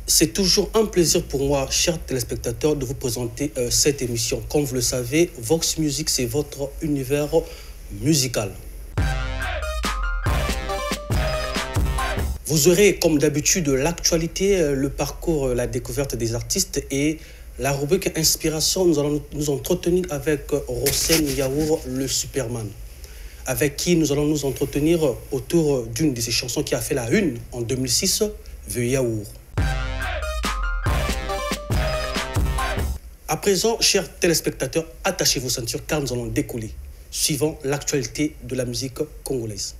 C'est toujours un plaisir pour moi, chers téléspectateurs, de vous présenter cette émission. Comme vous le savez, Vox Music, c'est votre univers musical. Vous aurez, comme d'habitude, l'actualité, le parcours, la découverte des artistes et la rubrique Inspiration. Nous allons nous entretenir avec Rosen Yaour, le Superman, avec qui nous allons nous entretenir autour d'une de ses chansons qui a fait la une en 2006, The Yaour. À présent, chers téléspectateurs, attachez vos ceintures car nous allons décoller, suivant l'actualité de la musique congolaise.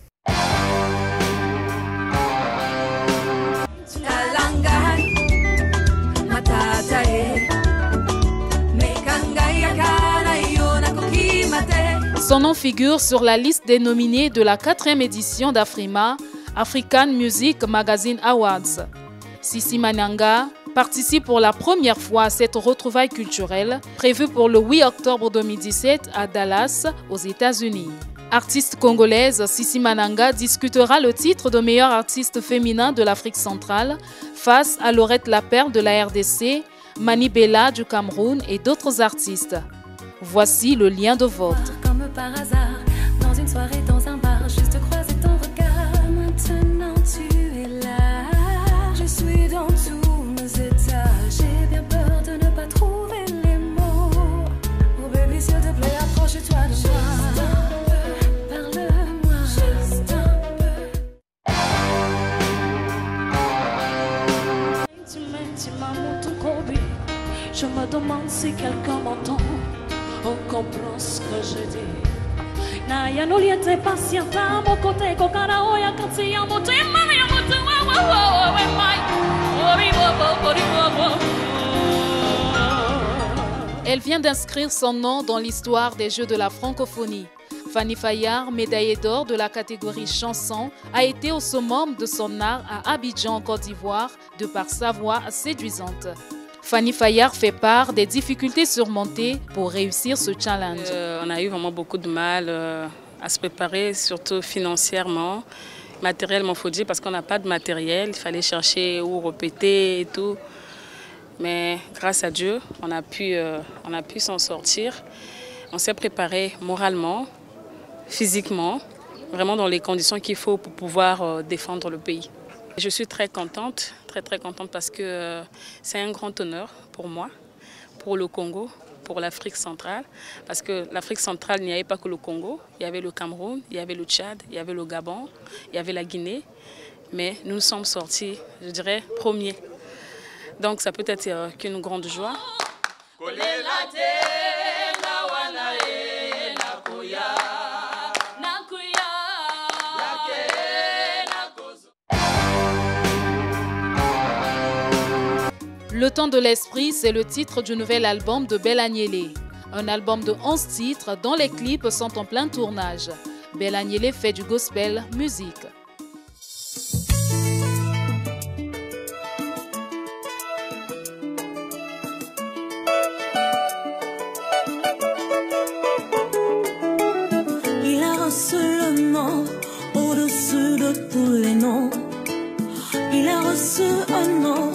Son nom figure sur la liste des nominés de la 4e édition d'Afrima, African Music Magazine Awards. Sissi Mananga participe pour la première fois à cette retrouvaille culturelle prévue pour le 8 octobre 2017 à Dallas, aux États-Unis. Artiste congolaise, Sissi Mananga discutera le titre de meilleure artiste féminin de l'Afrique centrale face à Laurette Laperle de la RDC, Mani Bella du Cameroun et d'autres artistes. Voici le lien de vote. Comme par hasard, dans une soirée, dans un bar, juste croiser ton regard. Maintenant tu es là, je suis dans tous mes états. J'ai bien peur de ne pas trouver les mots. Oh baby, s'il te plaît, approche-toi de moi. Parle-moi, juste un peu. Tu m'as mon ton corbut. Je me demande si quelqu'un m'entend. On comprend ce que je dis. Na ya no liete patienta mo kote ko kara o ya kanti ya mo te mana ya mo te wa mai. Elle vient d'inscrire son nom dans l'histoire des Jeux de la francophonie. Fanny Fayard, médaillée d'or de la catégorie chanson, a été au summum de son art à Abidjan, en Côte d'Ivoire, de par sa voix séduisante. Fanny Fayard fait part des difficultés surmontées pour réussir ce challenge. On a eu vraiment beaucoup de mal à se préparer, surtout financièrement, matériellement, il faut dire, parce qu'on n'a pas de matériel. Il fallait chercher où répéter et tout. Mais grâce à Dieu, on a pu s'en sortir. On s'est préparé moralement, physiquement, vraiment dans les conditions qu'il faut pour pouvoir défendre le pays. Je suis très contente parce que c'est un grand honneur pour moi, pour le Congo, pour l'Afrique centrale. Parce que l'Afrique centrale, il n'y avait pas que le Congo, il y avait le Cameroun, il y avait le Tchad, il y avait le Gabon, il y avait la Guinée. Mais nous sommes sortis, je dirais, premiers. Donc ça peut être qu'une grande joie. Le temps de l'esprit, c'est le titre du nouvel album de Bella Niélé. Un album de 11 titres dont les clips sont en plein tournage. Bella Niélé fait du gospel musique. Il a reçu le nom au-dessus de tous les noms. Il a reçu un nom,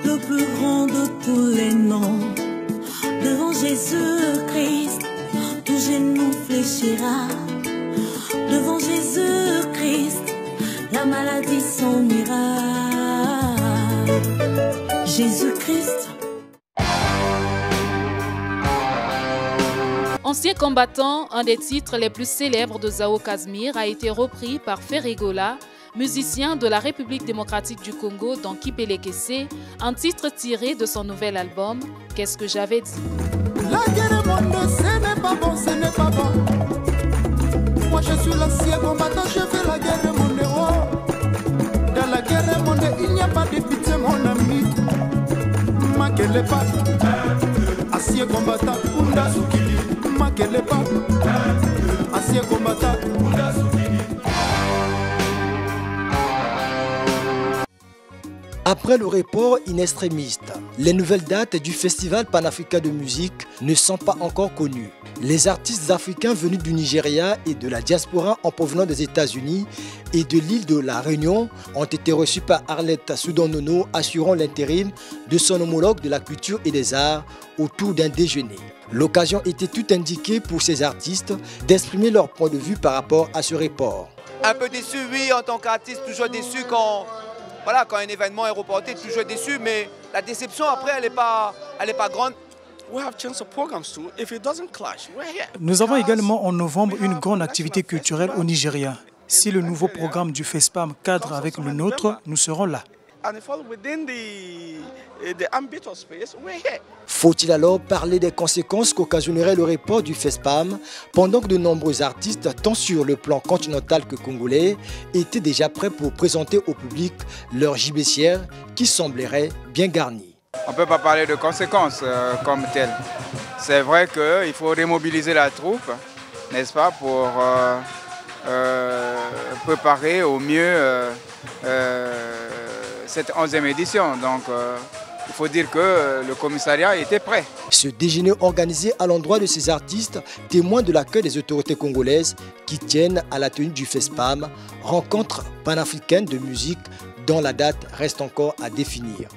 le plus grand de tous les noms. Devant Jésus-Christ, tout genou fléchira. Devant Jésus-Christ, la maladie s'en ira. Jésus-Christ. Ancien combattant, un des titres les plus célèbres de Zao Kazmir a été repris par Ferregola, musicien de la République démocratique du Congo dans Kipele Kese, un titre tiré de son nouvel album « Qu'est-ce que j'avais dit ». La guerre monde, ce n'est pas bon, ce n'est pas bon. Moi je suis l'ancien combattant, je fais la guerre monde. Oh. Dans la guerre monde, il n'y a pas de pitié mon ami. Makele pas, ancien combattant, Unda Sukili. Makele pas, ancien combattant, Unda Sukili. Après le report in extremis, les nouvelles dates du Festival panafricain de musique ne sont pas encore connues. Les artistes africains venus du Nigeria et de la diaspora en provenant des États-Unis et de l'île de la Réunion ont été reçus par Arlette Soudan-Nono, assurant l'intérim de son homologue de la culture et des arts autour d'un déjeuner. L'occasion était tout indiquée pour ces artistes d'exprimer leur point de vue par rapport à ce report. Un peu déçu, oui, en tant qu'artiste, toujours déçu quand un événement est reporté, toujours déçu, mais la déception après, elle n'est pas grande. Nous avons également en novembre une grande activité culturelle au Nigeria. Si le nouveau programme du FESPAM cadre avec le nôtre, nous serons là. Faut-il alors parler des conséquences qu'occasionnerait le report du FESPAM pendant que de nombreux artistes, tant sur le plan continental que congolais, étaient déjà prêts pour présenter au public leur gibecière qui semblerait bien garnie? On ne peut pas parler de conséquences comme telles. C'est vrai qu'il faut remobiliser la troupe, n'est-ce pas, pour préparer au mieux cette 11e édition. Donc il faut dire que le commissariat était prêt. Ce déjeuner organisé à l'endroit de ces artistes témoigne de l'accueil des autorités congolaises qui tiennent à la tenue du FESPAM, rencontre panafricaine de musique dont la date reste encore à définir.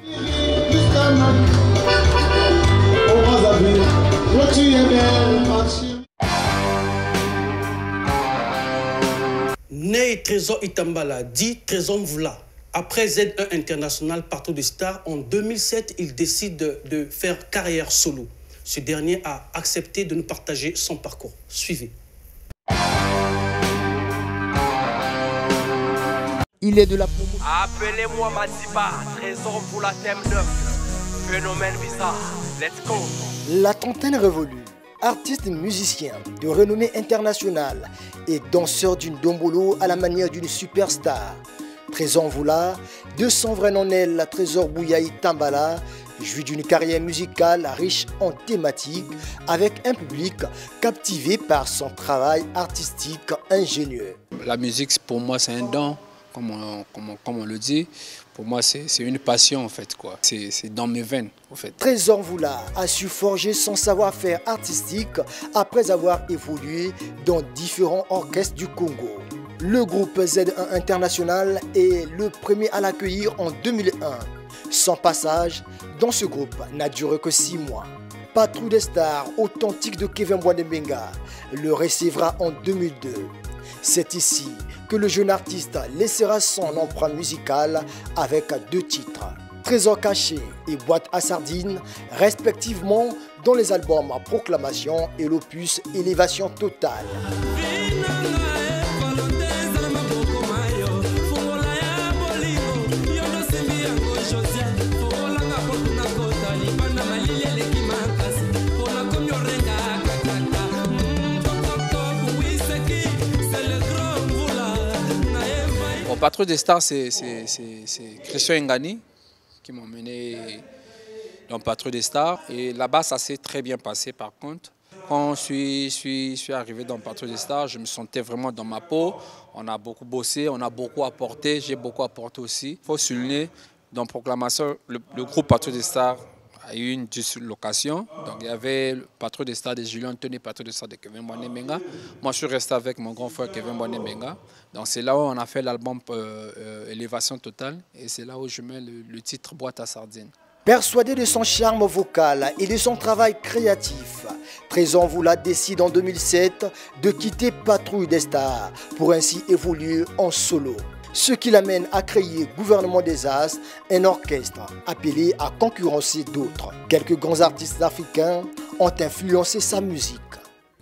Né Trésor Itambala, dit Trésor Mvula. Après Z1 International Partout des Stars, en 2007, il décide de faire carrière solo. Ce dernier a accepté de nous partager son parcours. Suivez. Il est de la promotion. Appelez-moi Madiba, Trésor Mvula thème 9. Phénomène bizarre. Let's go. La trentaine révolue. Artiste musicien de renommée internationale et danseur d'une dombolo à la manière d'une superstar. Trésor Mvula, de son vrai nom elle, Trésor Bouyaï Tambala, jouit d'une carrière musicale riche en thématiques avec un public captivé par son travail artistique ingénieux. La musique pour moi c'est un don, comme on le dit. Pour moi c'est une passion en fait, quoi. C'est dans mes veines en fait. Trésor Mvula a su forger son savoir-faire artistique après avoir évolué dans différents orchestres du Congo. Le groupe Z1 International est le premier à l'accueillir en 2001. Son passage dans ce groupe n'a duré que 6 mois. Patrouille des stars authentique de Kevin Bouanembenga le recevra en 2002. C'est ici que le jeune artiste laissera son empreinte musicale avec 2 titres. Trésor caché et Boîte à sardines, respectivement dans les albums Proclamation et l'opus Élévation totale. Patrouille des stars, c'est Christian Ngani qui m'a mené dans Patrouille des stars. Et là-bas, ça s'est très bien passé par contre. Quand je suis arrivé dans Patrouille des stars, je me sentais vraiment dans ma peau. On a beaucoup bossé, on a beaucoup apporté, j'ai beaucoup apporté aussi. Il faut souligner, dans Proclamation, le groupe Patrouille des stars a eu une dislocation. Donc il y avait le Patrouille des stars de Julien Anthony, Patrouille des stars de Kevin Bouanembenga. Moi je suis resté avec mon grand frère Kevin Bouanembenga. Donc c'est là où on a fait l'album Élévation totale et c'est là où je mets le titre Boîte à sardines. Persuadé de son charme vocal et de son travail créatif, Trésor Mvula décide en 2007 de quitter Patrouille des stars pour ainsi évoluer en solo. Ce qui l'amène à créer Gouvernement des As, un orchestre appelé à concurrencer d'autres. Quelques grands artistes africains ont influencé sa musique.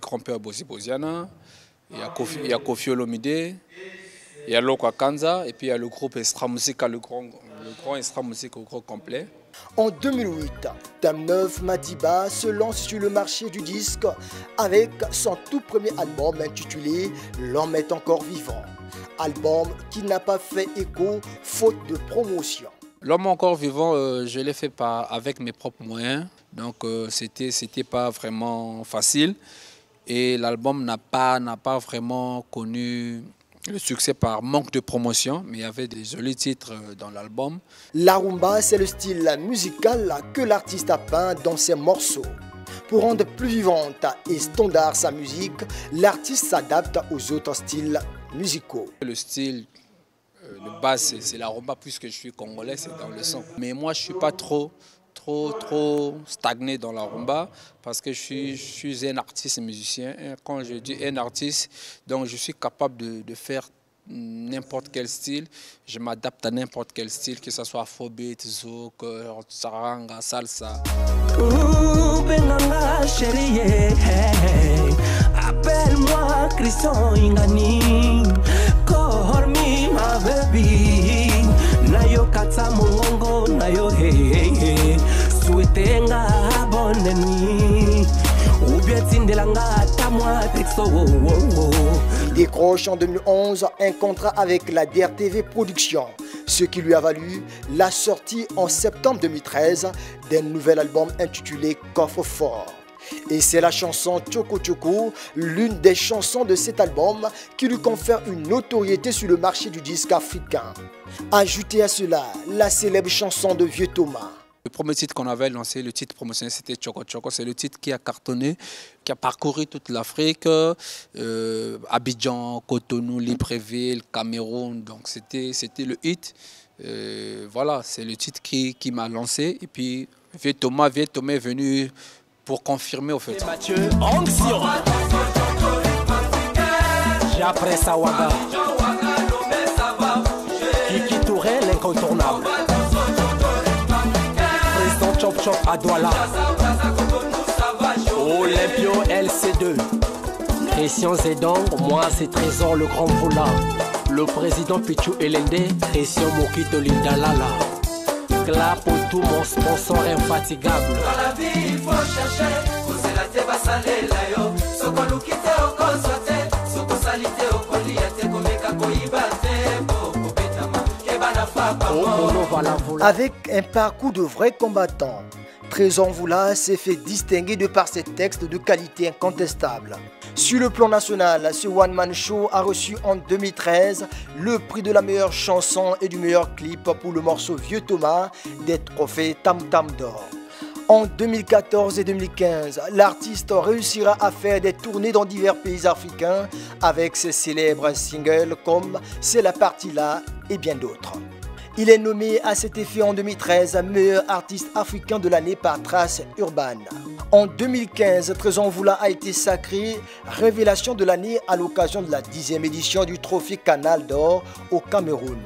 Grand-père Bosi Boziana, il y a Kofi Olomide, il y a Loko Kanza et puis il y a le groupe Extra Musica, le grand Extra Musica au gros complet. En 2008, Thème 9 Madiba se lance sur le marché du disque avec son tout premier album intitulé L'homme est encore vivant. Album qui n'a pas fait écho faute de promotion. L'homme encore vivant, je l'ai fait avec mes propres moyens, donc c'était pas vraiment facile et l'album n'a pas vraiment connu Le succès par manque de promotion, mais il y avait des jolis titres dans l'album. La rumba, c'est le style musical que l'artiste a peint dans ses morceaux. Pour rendre plus vivante et standard sa musique, l'artiste s'adapte aux autres styles musicaux. Le style de base, c'est la rumba, puisque je suis congolais, c'est dans le sang. Mais moi, je ne suis pas trop stagné dans la rumba parce que je suis un artiste musicien. Et quand je dis un artiste, donc je suis capable de faire n'importe quel style. Je m'adapte à n'importe quel style, que ce soit afrobeat, zouk, saranga, salsa. Appelle-moi Christian Ingani, call me my baby. Nayo kata mongongo, nayo hey, souhaitenga bonne nuit. Il décroche en 2011 un contrat avec la DRTV Productions, ce qui lui a valu la sortie en septembre 2013 d'un nouvel album intitulé Coffre-Fort. Et c'est la chanson Tchoko Tchoko, l'une des chansons de cet album, qui lui confère une notoriété sur le marché du disque africain. Ajoutez à cela la célèbre chanson de Vieux Thomas. Le premier titre qu'on avait lancé, le titre promotionnel, c'était Tchoko Tchoko. C'est le titre qui a cartonné, qui a parcouru toute l'Afrique, Abidjan, Cotonou, Libreville, Cameroun. Donc c'était le hit. Voilà, c'est le titre qui m'a lancé. Et puis Vieux Thomas est venu pour confirmer au fait. J'après Sawaga, Kiki Touré, l'incontournable. Chop Chop à Douala, Olympio LC2, Christian Zedong, moi c'est Trésor le grand poula, le président Pichou Elende, Christian Mokito Lindalala, Clap pour tout mon sponsor infatigable. Dans la vie il faut chercher, causer la teba salé la yo, soko lukite oko sote, soko salite oko liate komeka koibate, boko betama, kebana fapa. Avec un parcours de vrai combattant, Trésor Mvula s'est fait distinguer de par ses textes de qualité incontestable. Sur le plan national, ce one-man show a reçu en 2013 le prix de la meilleure chanson et du meilleur clip pour le morceau Vieux Thomas des trophées Tam Tam d'or. En 2014 et 2015, l'artiste réussira à faire des tournées dans divers pays africains avec ses célèbres singles comme C'est la partie là et bien d'autres. Il est nommé à cet effet en 2013 meilleur artiste africain de l'année par Trace Urban. En 2015, Trésor Mvula a été sacré révélation de l'année à l'occasion de la 10e édition du Trophée Canal d'Or au Cameroun.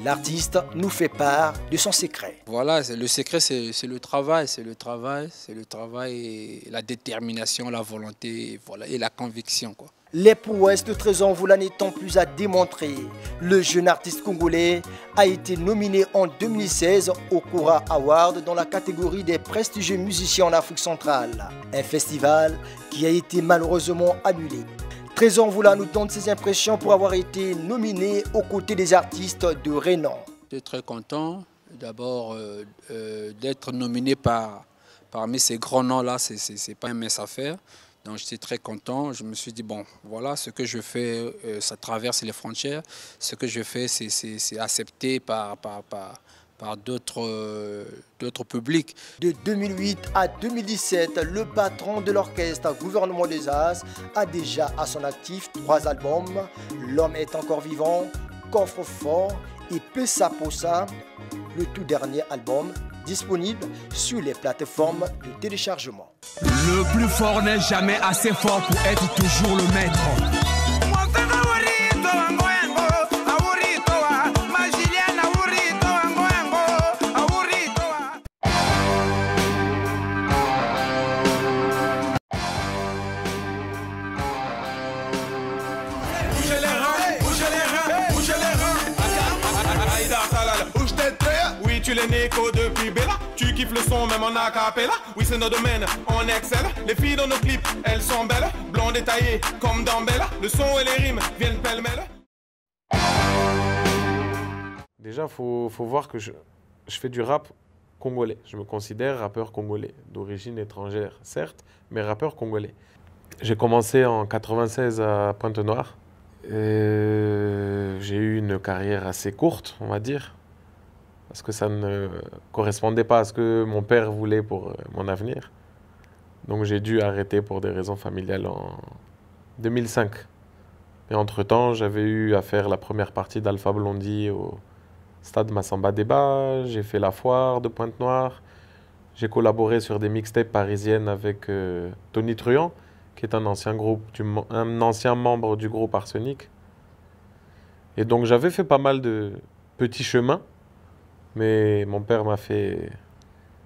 L'artiste nous fait part de son secret. Voilà, le secret c'est le travail, et la détermination, la volonté, voilà, et la conviction, quoi. Les prouesses de Trésor Mvula n'étant plus à démontrer, le jeune artiste congolais a été nominé en 2016 au Kora Award dans la catégorie des prestigieux musiciens en Afrique centrale. Un festival qui a été malheureusement annulé. Trésor Mvula nous donne ses impressions pour avoir été nominé aux côtés des artistes de renom. Je suis très content d'abord d'être nominé parmi ces grands noms-là, c'est pas une mince affaire. Donc j'étais très content, je me suis dit, bon, voilà, ce que je fais, ça traverse les frontières. Ce que je fais, c'est accepté par d'autres publics. De 2008 à 2017, le patron de l'orchestre Gouvernement des As a déjà à son actif 3 albums. L'homme est encore vivant, Coffre-Fort et Pessa Possa, le tout dernier album disponible sur les plateformes de téléchargement. Le plus fort n'est jamais assez fort pour être toujours le maître. Tu l'es néco depuis Bella, tu kiffes le son même en acapella. Oui c'est notre domaine, on excelle. Les filles dans nos clips, elles sont belles. Blondes détaillées comme dans Bella. Le son et les rimes viennent pêle-mêle. Déjà faut voir que je fais du rap congolais. Je me considère rappeur congolais, d'origine étrangère certes, mais rappeur congolais. J'ai commencé en 96 à Pointe-Noire. J'ai eu une carrière assez courte, on va dire, parce que ça ne correspondait pas à ce que mon père voulait pour mon avenir. Donc j'ai dû arrêter pour des raisons familiales en 2005. Et entre-temps, j'avais eu à faire la première partie d'Alpha Blondy au stade Massamba Débat. J'ai fait la foire de Pointe-Noire. J'ai collaboré sur des mixtapes parisiennes avec Tony Truant, qui est un ancien membre du groupe Arsenic. Et donc j'avais fait pas mal de petits chemins, mais mon père m'a fait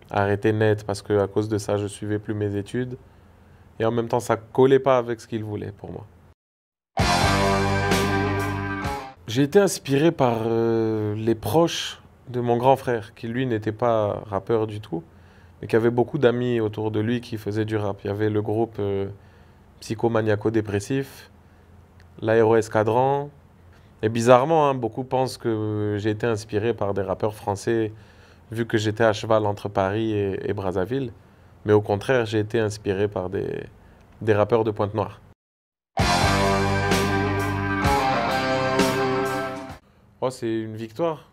arrêter net parce qu'à cause de ça, je ne suivais plus mes études. Et en même temps, ça ne collait pas avec ce qu'il voulait pour moi. J'ai été inspiré par les proches de mon grand frère, qui lui n'était pas rappeur du tout, mais qui avait beaucoup d'amis autour de lui qui faisaient du rap. Il y avait le groupe Psychomaniaco-Dépressif, l'Aéro-Escadran. Et bizarrement, hein, beaucoup pensent que j'ai été inspiré par des rappeurs français, vu que j'étais à cheval entre Paris et Brazzaville. Mais au contraire, j'ai été inspiré par des rappeurs de Pointe-Noire. Oh, c'est une victoire.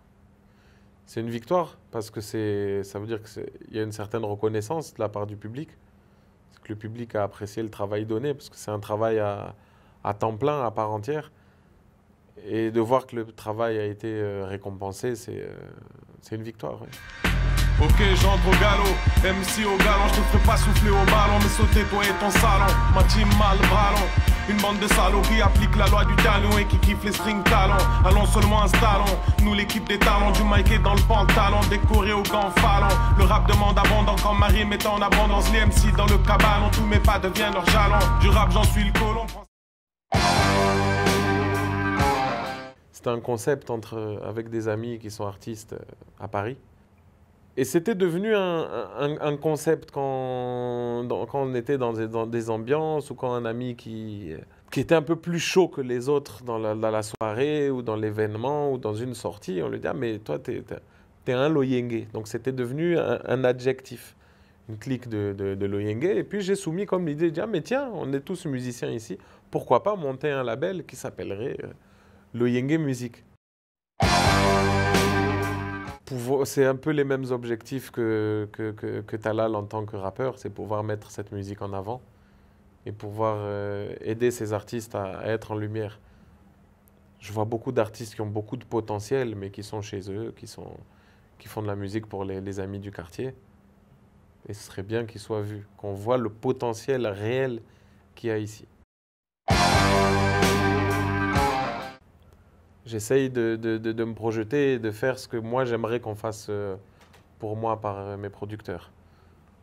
C'est une victoire parce que ça veut dire qu'il y a une certaine reconnaissance de la part du public. Parce que le public a apprécié le travail donné parce que c'est un travail à temps plein, à part entière. Et de voir que le travail a été récompensé, c'est une victoire. Ouais. Ok, j'entre au galop, MC au galon, je te ferai pas souffler au ballon, mais sauter toi et ton salon, ma team mal ballon. Une bande de salauds qui applique la loi du talon et qui kiffe les string talons. Allons seulement installons, nous l'équipe des talents, du mic est dans le pantalon, décoré au gant falon. Le rap demande abondant quand Marie met en abondance les MC dans le cabanon, tous mes pas deviennent leur jalon. Du rap j'en suis le colon. C'était un concept avec des amis qui sont artistes à Paris. Et c'était devenu un concept quand on était dans des ambiances ou quand un ami qui était un peu plus chaud que les autres dans la soirée ou dans l'événement ou dans une sortie, on lui dit « Ah, mais toi, t'es un Loyenge ». Donc c'était devenu un adjectif, une clique de Loyenge. Et puis j'ai soumis comme l'idée de dire « Ah, mais tiens, on est tous musiciens ici, pourquoi pas monter un label qui s'appellerait Loyenge Music ». C'est un peu les mêmes objectifs que Talal en tant que rappeur, c'est pouvoir mettre cette musique en avant et pouvoir aider ces artistes à être en lumière. Je vois beaucoup d'artistes qui ont beaucoup de potentiel, mais qui sont chez eux, qui font de la musique pour les amis du quartier. Et ce serait bien qu'ils soient vus, qu'on voit le potentiel réel qu'il y a ici. J'essaye de me projeter et de faire ce que moi j'aimerais qu'on fasse pour moi par mes producteurs.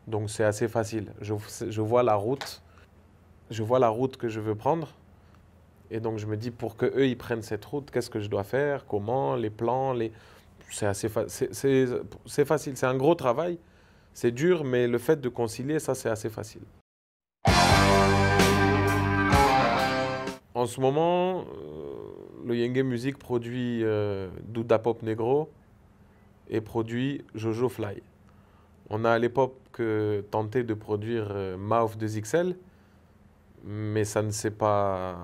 Donc c'est assez facile. Je vois la route. Je vois la route que je veux prendre. Et donc je me dis pour qu'eux ils prennent cette route, qu'est-ce que je dois faire, comment, les plans, c'est facile. C'est un gros travail. C'est dur, mais le fait de concilier, ça c'est assez facile. En ce moment, Loyenge Music produit Douda Pop Negro et produit Jojo Fly. On a à l'époque tenté de produire Mouth 2XL, mais ça ne s'est pas...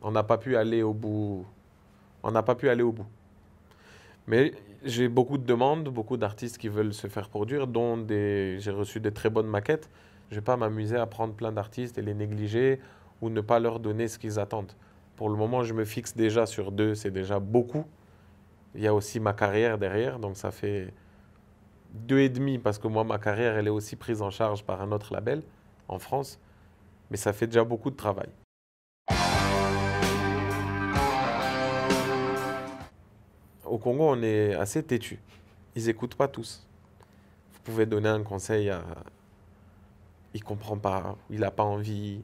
On n'a pas pu aller au bout. On n'a pas pu aller au bout. Mais j'ai beaucoup de demandes, beaucoup d'artistes qui veulent se faire produire, dont j'ai reçu des très bonnes maquettes. Je ne vais pas m'amuser à prendre plein d'artistes et les négliger ou ne pas leur donner ce qu'ils attendent. Pour le moment, je me fixe déjà sur 2, c'est déjà beaucoup. Il y a aussi ma carrière derrière, donc ça fait 2,5 parce que moi, ma carrière, elle est aussi prise en charge par un autre label en France. Mais ça fait déjà beaucoup de travail. Au Congo, on est assez têtu. Ils n'écoutent pas tous. Vous pouvez donner un conseil à... Il ne comprend pas, il n'a pas envie.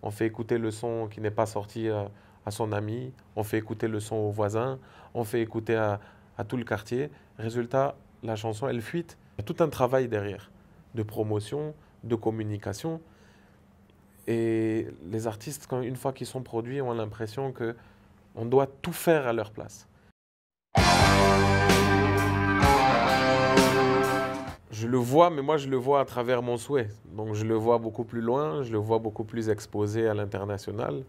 On fait écouter le son qui n'est pas sorti à son ami. On fait écouter le son aux voisins. On fait écouter à tout le quartier. Résultat, la chanson, elle fuite. Il y a tout un travail derrière, de promotion, de communication. Et les artistes, une fois qu'ils sont produits, ont l'impression qu'on doit tout faire à leur place. Je le vois, mais moi je le vois à travers mon souhait. Donc je le vois beaucoup plus loin, je le vois beaucoup plus exposé à l'international.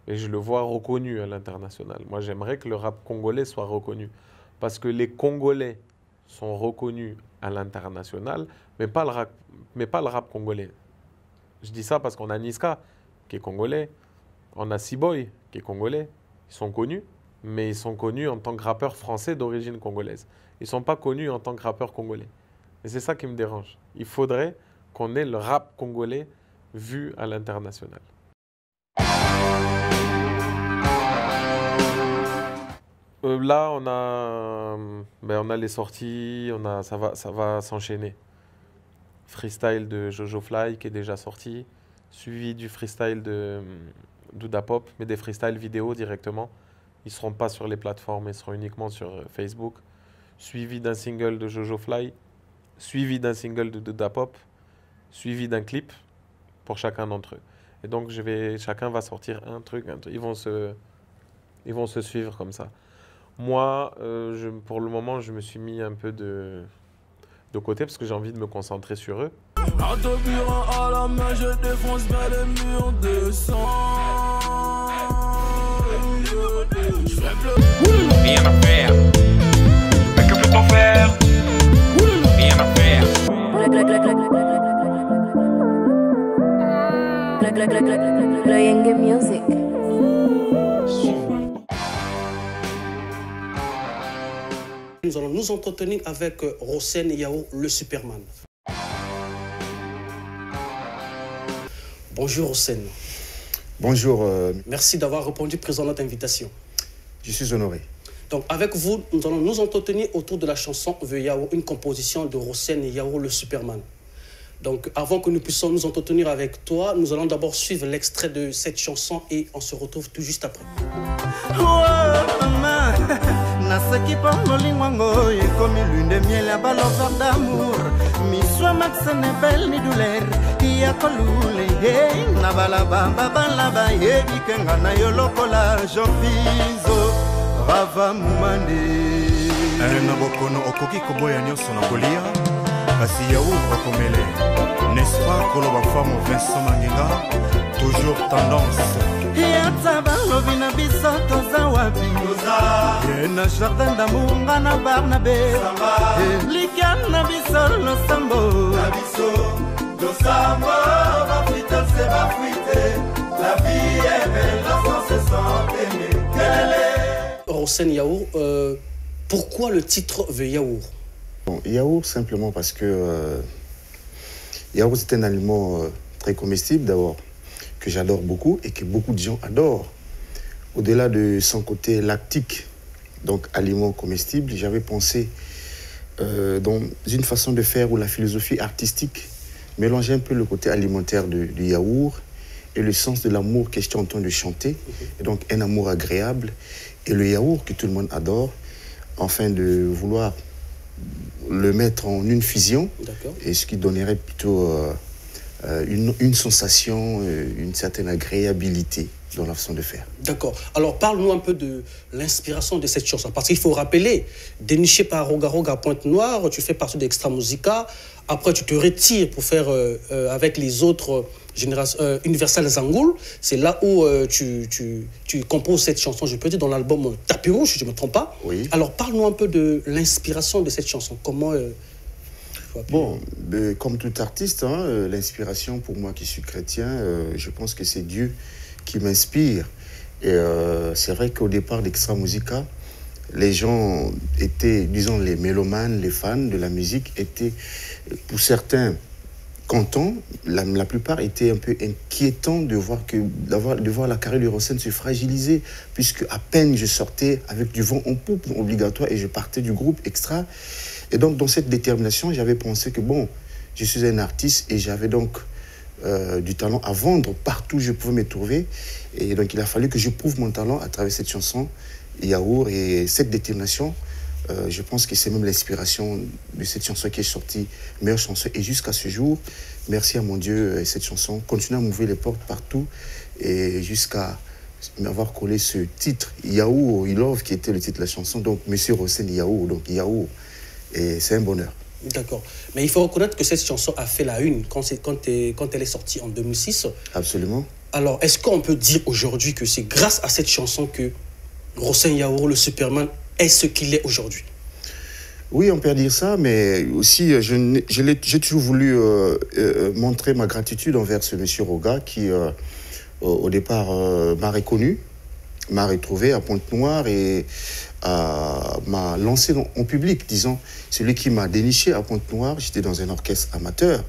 et je le vois reconnu à l'international. Moi, j'aimerais que le rap congolais soit reconnu. Parce que les Congolais sont reconnus à l'international, mais pas le rap congolais. Je dis ça parce qu'on a Niska, qui est congolais. On a C-Boy, qui est congolais. Ils sont connus, mais ils sont connus en tant que rappeurs français d'origine congolaise. Ils ne sont pas connus en tant que rappeurs congolais. Et c'est ça qui me dérange. Il faudrait qu'on ait le rap congolais vu à l'international. Là, on a les sorties, ça va s'enchaîner. Freestyle de Jojo Fly qui est déjà sorti, suivi du freestyle de Douda Pop, mais des freestyles vidéo directement. Ils ne seront pas sur les plateformes, ils seront uniquement sur Facebook. Suivi d'un single de Jojo Fly, suivi d'un single de Douda Pop, suivi d'un clip pour chacun d'entre eux. Et donc, chacun va sortir un truc. Ils vont se suivre comme ça. Moi, pour le moment, je me suis mis un peu de côté parce que j'ai envie de me concentrer sur eux. À la main, je défonce bien les murs de sang. Rien à faire. Mais que peut-on faire? Rien à faire. Music. Nous allons nous entretenir avec Rosen Yao, le Superman. Bonjour Rosen. Bonjour. Merci d'avoir répondu présent à notre invitation. Je suis honoré. Donc avec vous, nous allons nous entretenir autour de la chanson The Yao, une composition de Rosen Yao, le Superman. Donc avant que nous puissions nous entretenir avec toi, nous allons d'abord suivre l'extrait de cette chanson et on se retrouve tout juste après. Nasaki pano lingwango ekomi lune de miel ya balover d'amour miswa maxe ne belle ni douleur ya kolule hey na balaba balaba yebi kenga na yo lokola Jean-Pizo Rava Mumande na bokono okoki koboya nyonso na kolia kasi ya okomele n'est-ce pas koloba femme Vincent Manginga toujours tendance Yatabalobi na biso toza wapi na jardin d'amour nga na Barnabé likia na biso losambo bafite se bafite la vie est belle sans se sentir Rosen Yao, pourquoi le titre The Yaourt? Bon, yaourt simplement parce que yaourt c'est un aliment très comestible d'abord, que j'adore beaucoup et que beaucoup de gens adorent. Au-delà de son côté lactique, donc aliment comestible, j'avais pensé dans une façon de faire où la philosophie artistique mélangeait un peu le côté alimentaire du yaourt et le sens de l'amour que j'étais en train de chanter, et donc un amour agréable, et le yaourt que tout le monde adore, afin de vouloir le mettre en une fusion, et ce qui donnerait plutôt une sensation, une certaine agréabilité dans la façon de faire. D'accord. Alors, parle-nous un peu de l'inspiration de cette chanson. Parce qu'il faut rappeler, déniché par Roga Roga Pointe-Noire, tu fais partie d'Extra Musica. Après, tu te retires pour faire avec les autres Universal Zangoul. C'est là où tu composes cette chanson, je peux dire, dans l'album Tapis Rouge, si je ne me trompe pas. Oui. Alors, parle-nous un peu de l'inspiration de cette chanson. Comment... Bon, comme tout artiste, hein, l'inspiration pour moi qui suis chrétien, je pense que c'est Dieu qui m'inspire. Et c'est vrai qu'au départ d'Extra Musica, les gens étaient, disons, les mélomanes, les fans de la musique étaient, pour certains, contents. La plupart étaient un peu inquiétants de voir la carrière de Rosen se fragiliser, puisque à peine je sortais avec du vent en poupe obligatoire et je partais du groupe Extra. Et donc, dans cette détermination, j'avais pensé que, bon, je suis un artiste et j'avais donc du talent à vendre partout où je pouvais me trouver. Et donc, il a fallu que je prouve mon talent à travers cette chanson, Yaourt. Et cette détermination, je pense que c'est même l'inspiration de cette chanson qui est sortie, meilleure chanson. Et jusqu'à ce jour, merci à mon Dieu, cette chanson continue à m'ouvrir les portes partout. Et jusqu'à m'avoir collé ce titre, Yaourt, I Love, qui était le titre de la chanson. Donc, Monsieur Rosen Yaourt, donc Yaourt. Et c'est un bonheur. D'accord. Mais il faut reconnaître que cette chanson a fait la une quand elle est sortie en 2006. Absolument. Alors, est-ce qu'on peut dire aujourd'hui que c'est grâce à cette chanson que Rossen Yaour, le Superman, est ce qu'il est aujourd'hui? Oui, on peut dire ça, mais aussi, j'ai toujours voulu montrer ma gratitude envers ce monsieur Roga qui, au départ, m'a reconnu, m'a retrouvé à Pointe-Noire et m'a lancé en public, disons. Celui qui m'a déniché à Pointe-Noire, j'étais dans un orchestre amateur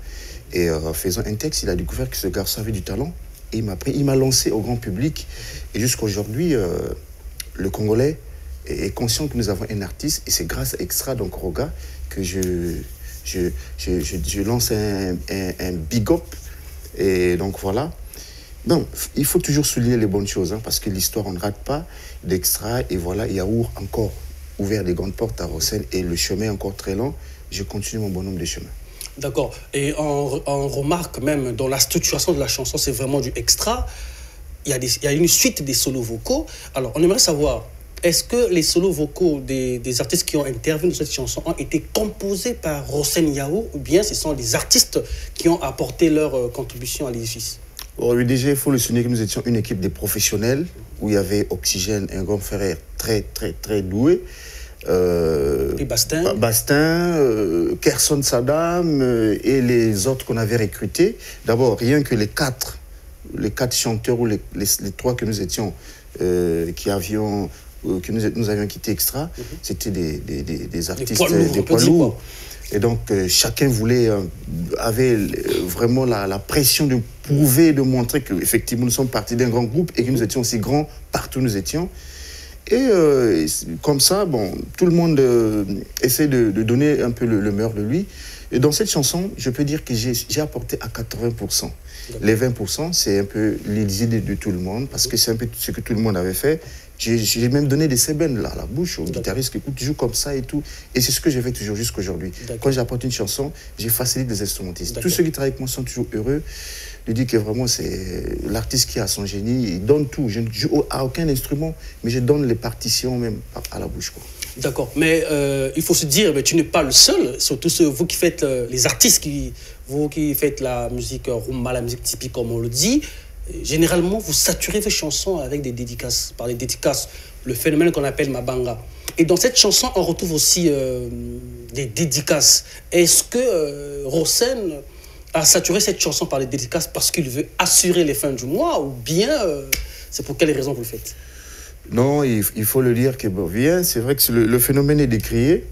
et faisant un texte, il a découvert que ce garçon avait du talent et il m'a lancé au grand public. Et jusqu'à aujourd'hui, le Congolais est conscient que nous avons un artiste et c'est grâce à Extra, donc Roga, que je lance un big up. Et donc voilà. Donc, il faut toujours souligner les bonnes choses, hein, parce que l'histoire, on ne rate pas d'Extra. Et voilà, Yaour encore ouvert des grandes portes à Rossen et le chemin est encore très long. Je continue mon bonhomme de chemin. D'accord. Et on remarque même dans la structuration de la chanson, c'est vraiment du Extra. Il y a une suite des solos vocaux. Alors, on aimerait savoir, est-ce que les solos vocaux des artistes qui ont intervenu dans cette chanson ont été composés par Rossen Yaour ou bien ce sont des artistes qui ont apporté leur contribution à l'édifice? Oui, déjà, il faut le souligner que nous étions une équipe de professionnels où il y avait Oxygène, un grand frère très doué. Et Bastin, Kerson Saddam et les autres qu'on avait recrutés. D'abord, rien que les quatre chanteurs ou les trois que nous étions, que nous avions quitté Extra, c'était des artistes, des poids lourds. Et donc, chacun avait vraiment la pression de prouver, de montrer qu'effectivement, nous sommes partis d'un grand groupe et que nous étions aussi grands partout où nous étions. Et comme ça, bon, tout le monde essaie de donner un peu le meilleur de lui. Et dans cette chanson, je peux dire que j'ai apporté à 80%. Les 20%, c'est un peu les idées de tout le monde, parce que c'est un peu ce que tout le monde avait fait. J'ai même donné des sébènes là, à la bouche aux guitaristes qui écoutent toujours comme ça et tout. Et c'est ce que j'ai fait toujours jusqu'à aujourd'hui. Quand j'apporte une chanson, j'ai facilité les instrumentistes. Tous ceux qui travaillent avec moi sont toujours heureux. Je dis que vraiment, c'est l'artiste qui a son génie. Il donne tout. Je ne joue à aucun instrument, mais je donne les partitions même à la bouche. D'accord. Mais il faut se dire, mais tu n'es pas le seul. Surtout vous qui faites les artistes, vous qui faites la musique rumba, la musique typique, comme on le dit. Généralement, vous saturez vos chansons avec des dédicaces, par les dédicaces, le phénomène qu'on appelle Mabanga. Et dans cette chanson, on retrouve aussi des dédicaces. Est-ce que Rossen a saturé cette chanson par les dédicaces parce qu'il veut assurer les fins du mois ou bien c'est pour quelle raison vous le faites? Non, il faut le dire que bien, c'est vrai que le phénomène est décrié.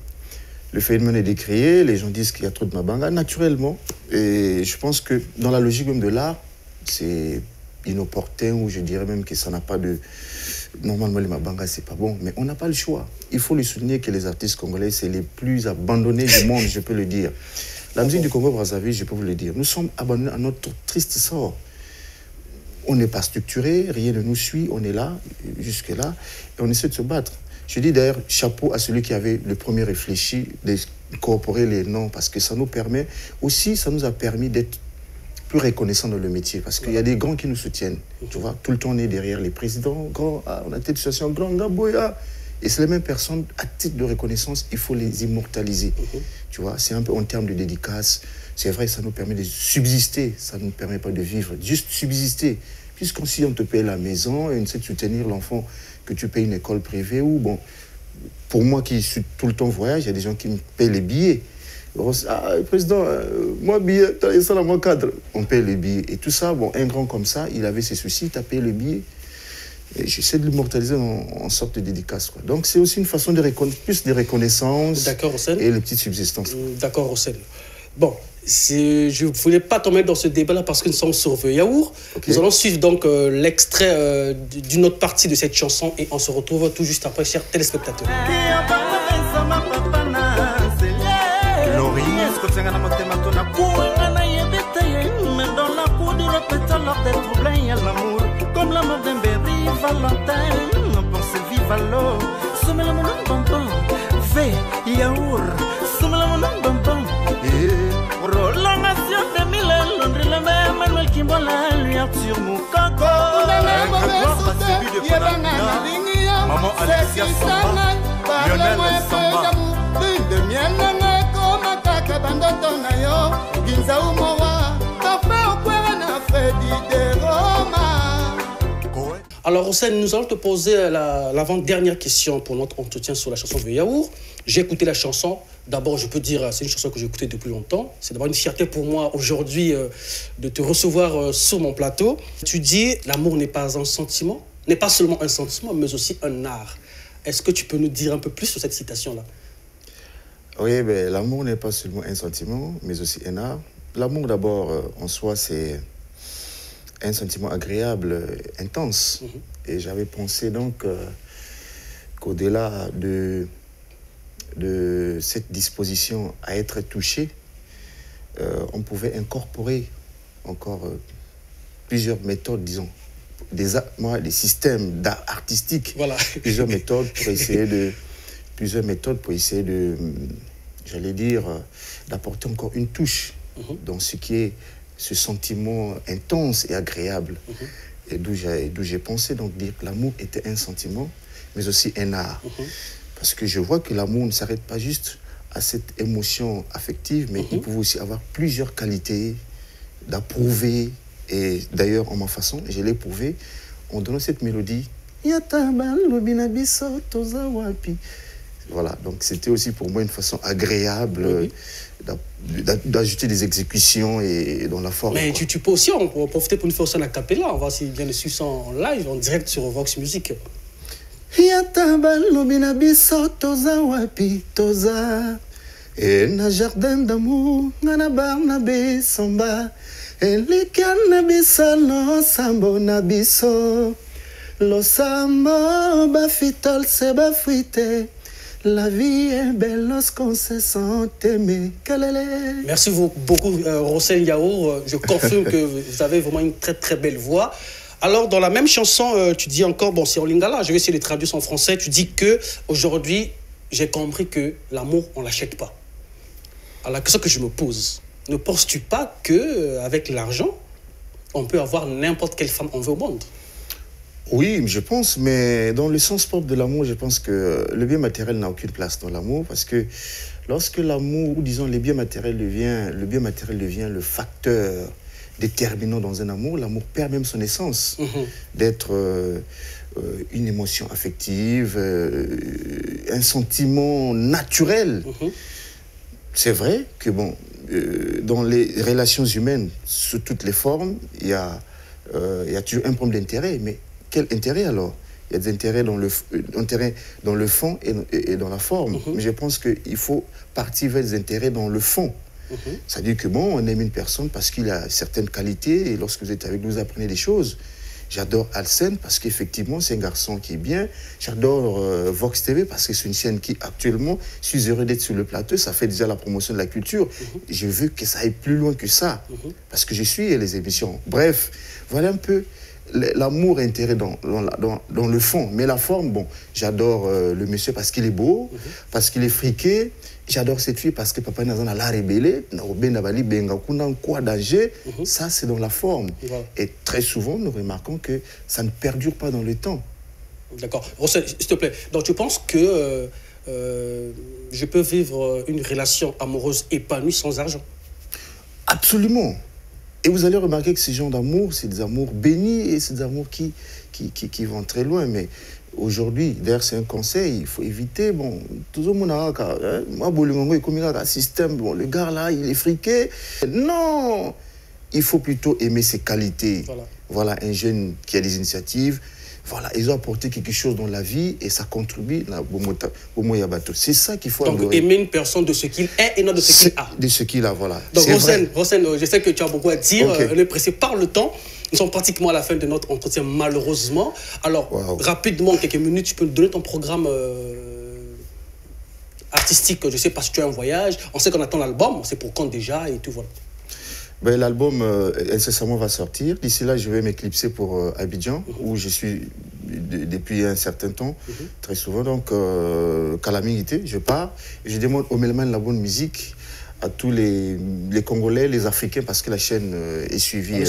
Le phénomène est décrié, les gens disent qu'il y a trop de Mabanga, naturellement. Et je pense que dans la logique même de l'art, c'est inopportun, ou je dirais même que ça n'a pas de... Normalement, les Mabanga, c'est pas bon, mais on n'a pas le choix. Il faut le souligner que les artistes congolais, c'est les plus abandonnés du monde, je peux le dire. La musique du Congo-Brazzaville, je peux vous le dire, nous sommes abandonnés à notre triste sort. On n'est pas structuré, rien ne nous suit, on est là, jusque-là, et on essaie de se battre. Je dis d'ailleurs chapeau à celui qui avait le premier réfléchi d'incorporer les noms, parce que ça nous permet, aussi ça nous a permis d'être plus reconnaissants dans le métier, parce qu'il y a des grands qui nous soutiennent, tu vois, tout le temps on est derrière les présidents, grands, on a telle situation, grand, Gaboya, et c'est les mêmes personnes, à titre de reconnaissance, il faut les immortaliser, tu vois, c'est un peu en termes de dédicace, c'est vrai, ça nous permet de subsister, ça ne nous permet pas de vivre, juste subsister, puisqu'on si on te paye la maison, et on essaie de soutenir l'enfant, que tu payes une école privée, ou bon, pour moi qui suis tout le temps voyage, il y a des gens qui me payent les billets. Ah, président, moi, billet, tu as ça dans mon cadre. On paye les billets. Et tout ça, bon, un grand comme ça, il avait ses soucis, tu as payé le billet. Et j'essaie de l'immortaliser en sorte de dédicace, quoi. Donc, c'est aussi une façon de plus de reconnaissance et les petites subsistances. D'accord, Rossen. Bon, je ne voulais pas tomber dans ce débat-là parce que nous sommes sur The Yaour. Nous allons suivre donc l'extrait d'une autre partie de cette chanson et on se retrouve tout juste après, chers téléspectateurs. Comme la mort d'un bébé Valentin, pensez vive l'eau, somme la mon bonbon, V, Yaour, somme la mon bonbon. Prolongation de mille, Londres le même, Manuel Kimbola, lui Arthur Moukako. Maman Alexia Samba, Lionel Samba. De mienne comme kaka bandoto na yo, ginza umowa, kafe okwera na Freddy de Roma. Alors, Hossein, nous allons te poser l'avant-dernière question pour notre entretien sur la chanson de Yaourt. J'ai écouté la chanson. D'abord, je peux dire, c'est une chanson que j'ai écoutée depuis longtemps. C'est d'abord une fierté pour moi aujourd'hui de te recevoir sur mon plateau. Tu dis, l'amour n'est pas un sentiment, n'est pas seulement un sentiment, mais aussi un art. Est-ce que tu peux nous dire un peu plus sur cette citation-là? Oui, ben, l'amour n'est pas seulement un sentiment, mais aussi un art. L'amour, d'abord, en soi, c'est un sentiment agréable, intense. Et j'avais pensé donc qu'au-delà de cette disposition à être touché, on pouvait incorporer encore plusieurs méthodes, disons, des systèmes d'art artistique, voilà. plusieurs méthodes pour essayer de, j'allais dire, d'apporter encore une touche dans ce qui est ce sentiment intense et agréable. Et d'où j'ai pensé donc dire que l'amour était un sentiment, mais aussi un art. Parce que je vois que l'amour ne s'arrête pas juste à cette émotion affective, mais il pouvait aussi avoir plusieurs qualités d'approuver. Et d'ailleurs, en ma façon, je l'ai prouvé en donnant cette mélodie. Voilà, donc c'était aussi pour moi une façon agréable d'ajouter des exécutions et dans la forme. Mais tu peux aussi en profiter pour nous faire ça a cappella. On va si bien le suivre en live, en direct sur Vox Music. Et na jardin d'amour, na bar na besamba, et les cannabis no sambo na biso, lo sambo bafitol se bafrite. La vie est belle lorsqu'on se sent aimé. Merci beaucoup, Hossein Yaourt. Je confirme que vous avez vraiment une très très belle voix. Alors, dans la même chanson, tu dis encore, bon, c'est en lingala, je vais essayer de traduire en français. Tu dis que aujourd'hui, j'ai compris que l'amour, on ne l'achète pas. Alors, la question que je me pose, ne penses-tu pas qu'avec l'argent, on peut avoir n'importe quelle femme on veut au monde? Oui, je pense, mais dans le sens propre de l'amour, je pense que le bien matériel n'a aucune place dans l'amour, parce que lorsque l'amour, ou disons le bien matériel devient le facteur déterminant dans un amour, l'amour perd même son essence d'être une émotion affective, un sentiment naturel. C'est vrai que bon, dans les relations humaines, sous toutes les formes, il y a toujours un problème d'intérêt, mais quel intérêt alors? Il y a des intérêts dans le fond et dans la forme. Mais je pense qu'il faut partir vers des intérêts dans le fond. C'est-à-dire que bon, on aime une personne parce qu'il a certaines qualités et lorsque vous êtes avec nous, vous apprenez des choses. J'adore Alsen parce qu'effectivement, c'est un garçon qui est bien. J'adore Vox TV parce que c'est une chaîne qui, actuellement, je suis heureux d'être sur le plateau. Ça fait déjà la promotion de la culture. Je veux que ça aille plus loin que ça parce que je suis les émissions. Bref, voilà un peu l'amour et l'intérêt dans le fond. Mais la forme, bon, j'adore le monsieur parce qu'il est beau, parce qu'il est friqué. J'adore cette fille parce que papa n'a la rébellé, ça c'est dans la forme. Et très souvent, nous remarquons que ça ne perdure pas dans le temps. D'accord. Hossein, s'il te plaît, donc tu penses que je peux vivre une relation amoureuse épanouie sans argent? Absolument. Et vous allez remarquer que ces genres d'amour, c'est des amours bénis et c'est des amours qui vont très loin. Mais aujourd'hui, d'ailleurs, c'est un conseil, il faut éviter, bon, tout le monde a un système, bon, le gars là, il est friqué. Non, il faut plutôt aimer ses qualités. Voilà un jeune qui a des initiatives. Voilà, ils ont apporté quelque chose dans la vie et ça contribue à c'est ça qu'il faut adorer. Aimer une personne de ce qu'il est et non de ce qu'il a. De ce qu'il a, voilà. Donc, Hossein, je sais que tu as beaucoup à dire. On est pressé par le temps. Nous sommes pratiquement à la fin de notre entretien, malheureusement. Alors, rapidement, quelques minutes, tu peux nous donner ton programme artistique. Je sais parce que tu as un voyage. On sait qu'on attend l'album. C'est pour quand déjà et tout, voilà. Ben, l'album incessamment va sortir. D'ici là, je vais m'éclipser pour Abidjan, où je suis depuis un certain temps, très souvent. Donc, calamité, je pars. Je demande aux mélomanes la bonne musique, à tous les Congolais, les Africains, parce que la chaîne est suivie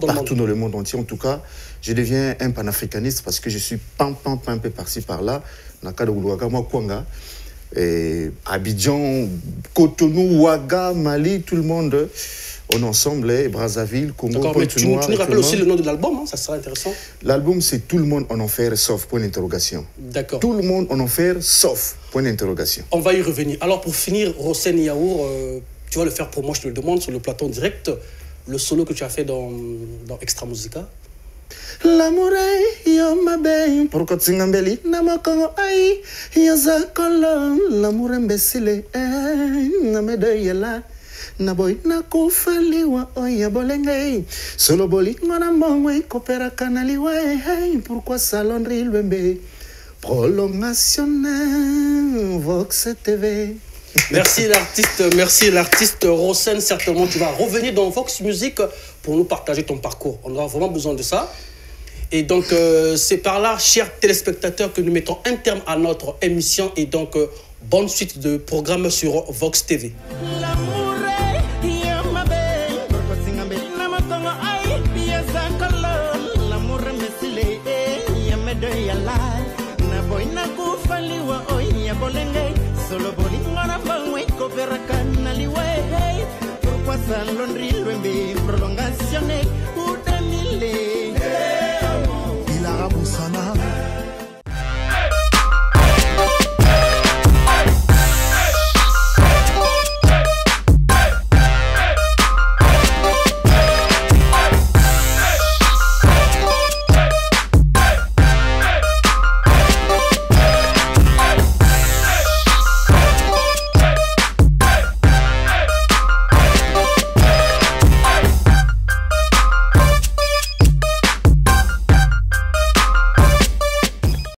partout dans le monde entier. En tout cas, je deviens un panafricaniste parce que je suis un peu par-ci, par-là. Nakada Oulouaga, moi, Kwanga. Et Abidjan, Cotonou, Ouaga, Mali, tout le monde. on est ensemble, Brazzaville, Congo. D'accord, mais tu nous rappelles aussi le nom de l'album, hein, ça sera intéressant. L'album, c'est Tout le monde en enfer, sauf point d'interrogation. D'accord. Tout le monde en enfer, sauf point d'interrogation. On va y revenir. Alors pour finir, Rosen Yaour, tu vas le faire pour moi, je te le demande, sur le plateau direct, le solo que tu as fait dans Extra Musica. L'amour est yo mabe pourquoi tu ngambeli namakongo ai yazakolo l'amour imbécile na medeyela na boy na kufaliwa oya bolengei solo boli ngona mongwe kopera kanaliwa pourquoi salon rilwembe prolongation Vox TV. Merci l'artiste Rosen. Certainement, tu vas revenir dans Vox Music pour nous partager ton parcours. On aura vraiment besoin de ça. Et donc, c'est par là, chers téléspectateurs, que nous mettons un terme à notre émission. Et donc, bonne suite de programme sur Vox TV. Solo bolingona mangwe kopera kanaliwe pourquoi salon rilwembe prolongation udamile